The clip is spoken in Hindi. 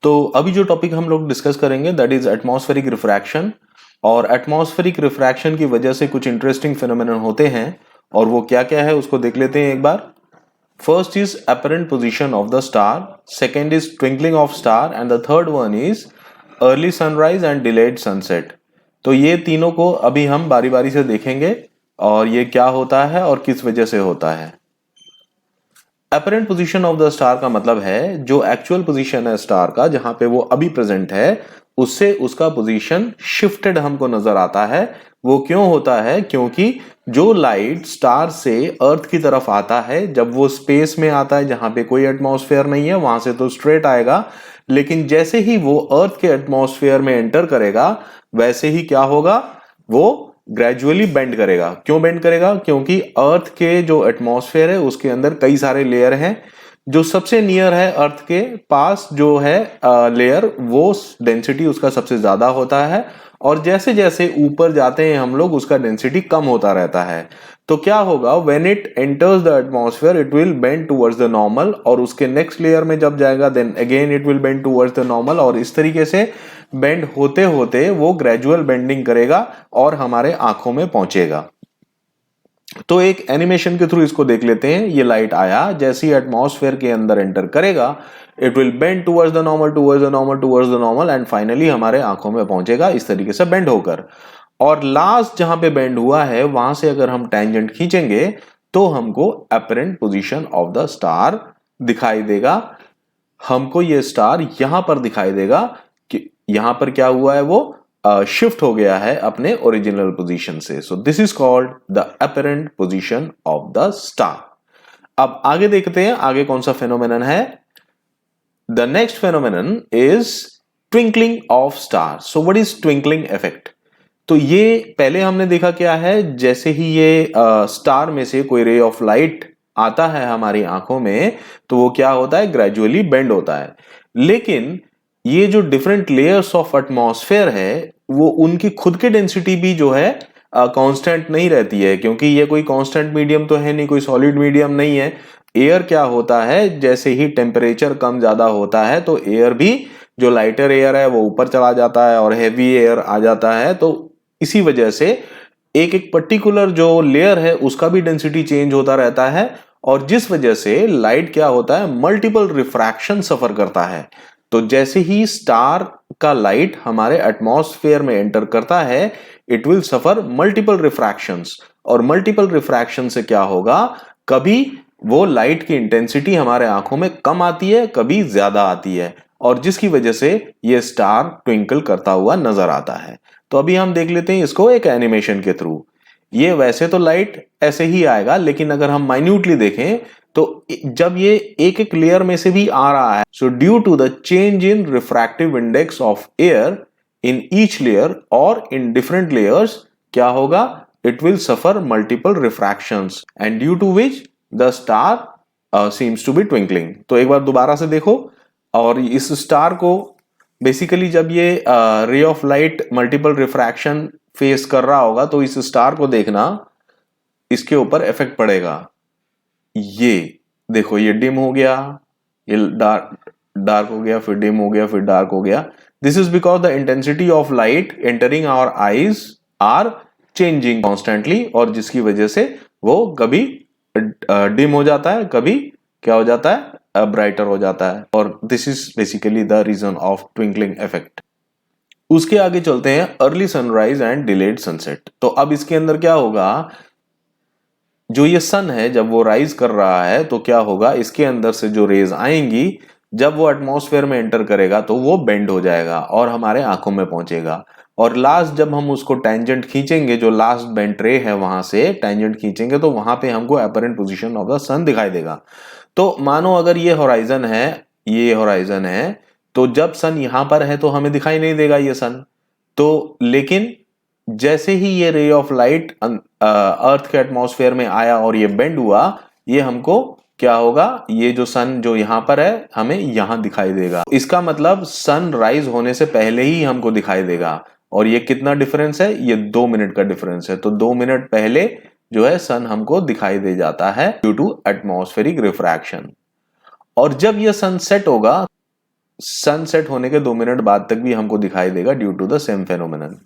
तो अभी जो टॉपिक हम लोग डिस्कस करेंगे दैट इज एटमॉस्फेरिक रिफ्रैक्शन। और एटमॉस्फेरिक रिफ्रैक्शन की वजह से कुछ इंटरेस्टिंग फिनोमेनन होते हैं, और वो क्या क्या है उसको देख लेते हैं एक बार। First is apparent position of the star, second is twinkling of star, and the third one is early sunrise and delayed sunset। तो ये तीनों को अभी हम बारी बारी से देखेंगे और ये क्या होता है और किस वजह से होता है। Apparent position of the star का मतलब है जो एक्चुअल पोजीशन है स्टार का, जहां पे वो अभी प्रेजेंट है, उससे उसका पोजीशन शिफ्टेड हमको नजर आता है। वो क्यों होता है? क्योंकि जो लाइट स्टार से अर्थ की तरफ आता है, जब वो स्पेस में आता है जहां पे कोई एटमॉस्फेयर नहीं है, वहां से तो स्ट्रेट आएगा, लेकिन जैसे ही वो अर्थ के एटमॉस्फेयर में एंटर करेगा वैसे ही क्या होगा, वो ग्रेजुअली बेंड करेगा। क्यों बेंड करेगा? क्योंकि अर्थ के जो एटमॉस्फेयर है उसके अंदर कई सारे लेयर हैं। जो सबसे नियर है अर्थ के पास जो है लेयर, वो डेंसिटी उसका सबसे ज्यादा होता है, और जैसे जैसे ऊपर जाते हैं हम लोग उसका डेंसिटी कम होता रहता है। तो क्या होगा, when it enters the atmosphere it will bend towards the normal, और उसके नेक्स्ट लेयर में जब जाएगा then again it will bend towards the normal, और इस तरीके से बेंड होते होते वो ग्रेजुअल बेंडिंग करेगा और हमारे आंखों में पहुंचेगा। तो एक एनिमेशन के थ्रू इसको देख लेते हैं। ये लाइट आया, जैसे ही एटमॉस्फेयर के अंदर एंटर करेगा it will bend towards the normal, towards the normal, towards the normal, and finally हमारे आंखों में पहुंचेगा इस तरीके से बेंड होकर। और लास्ट जहां पे बेंड हुआ है वहां से अगर हम टेंजेंट खींचेंगे तो हमको apparent position of the star दिखाई देगा। हमको ये स्टार यहां पर दिखाई देगा कि यहां पर क्या हुआ है, वो शिफ्ट हो गया है अपने ओरिजिनल पोजीशन से। So this is called the apparent position of the star. अब आगे देखते हैं आगे कौन सा फेनोमेनन है। The next phenomenon is twinkling of star. So what is twinkling effect? तो ये पहले हमने देखा क्या है, जैसे ही ये स्टार में से कोई रे ऑफ लाइट आता है हमारी आंखों में तो वो क्या होता है, ग्रेजुअली बेंड होता है। लेकिन ये जो डिफरेंट लेयर्स ऑफ एटमॉस्फेयर है वो उनकी खुद की डेंसिटी भी जो है कांस्टेंट नहीं रहती है, क्योंकि ये कोई कांस्टेंट मीडियम तो है नहीं, कोई सॉलिड मीडियम नहीं है। एयर क्या होता है, जैसे ही टेम्परेचर कम ज्यादा होता है तो एयर भी, जो लाइटर एयर है वो ऊपर चला जाता है और हैवी एयर आ जाता है। तो इसी वजह से एक एक पर्टिकुलर जो लेयर है उसका भी डेंसिटी चेंज होता रहता है, और जिस वजह से लाइट क्या होता है, मल्टीपल रिफ्रैक्शन सफर करता है। तो जैसे ही स्टार का लाइट हमारे एटमॉस्फेयर में एंटर करता है इट विल सफर मल्टीपल रिफ्रैक्शंस, और मल्टीपल रिफ्रैक्शन से क्या होगा, कभी वो लाइट की इंटेंसिटी हमारे आंखों में कम आती है, कभी ज्यादा आती है, और जिसकी वजह से ये स्टार ट्विंकल करता हुआ नजर आता है। तो अभी हम देख लेते हैं इसको एक एनिमेशन के थ्रू। ये वैसे तो लाइट ऐसे ही आएगा, लेकिन अगर हम माइन्यूटली देखें तो जब ये एक एक लेयर में से भी आ रहा है, so due to the change in refractive index of air in each layer और इन डिफरेंट लेयर्स, क्या होगा, it will suffer multiple refractions and due to which the star seems to be twinkling. तो एक बार दोबारा से देखो, और इस स्टार को बेसिकली जब ये ray of light multiple refraction face कर रहा होगा तो इस स्टार को देखना, इसके ऊपर इफेक्ट पड़ेगा। ये देखो, ये डिम हो गया, ये डार्क डार्क हो गया, फिर डिम हो गया, फिर डार्क हो गया। This is because the intensity of light entering our eyes are changing constantly, और जिसकी वजह से वो कभी डिम हो जाता है, कभी क्या हो जाता है, ब्राइटर हो जाता है, और this is basically the reason of twinkling effect. उसके आगे चलते हैं early sunrise and delayed sunset. तो अब इसके अंदर क्या होगा, जो ये सन है जब वो राइज कर रहा है तो क्या होगा, इसके अंदर से जो रेज आएंगी जब वो एटमॉस्फेयर में एंटर करेगा तो वो बेंड हो जाएगा और हमारे आंखों में पहुंचेगा। और लास्ट जब हम उसको टेंजेंट खींचेंगे, जो लास्ट बेंट रे है वहां से टेंजेंट खींचेंगे तो वहां पे हमको अपरेंट पोजीशन ऑफ द सन दिखाई देगा। तो मानो अगर ये होराइजन है, ये होराइजन है, तो जब सन यहां पर है तो हमें दिखाई नहीं देगा ये सन। तो लेकिन जैसे ही ये रे ऑफ लाइट अर्थ के एटमॉस्फेयर में आया और ये बेंड हुआ, ये हमको क्या होगा, ये जो सन जो यहां पर है हमें यहां दिखाई देगा। इसका मतलब सन राइज होने से पहले ही हमको दिखाई देगा। और ये कितना डिफरेंस है, ये 2 मिनट का डिफरेंस है। तो 2 मिनट पहले जो है सन हमको दिखाई दे जाता है ड्यू टू एटमॉस्फेरिक रिफ्रैक्शन। और जब ये सन सेट होगा सनसेट होने के 2 मिनट बाद तक भी हमको दिखाई देगा due to the same phenomenon.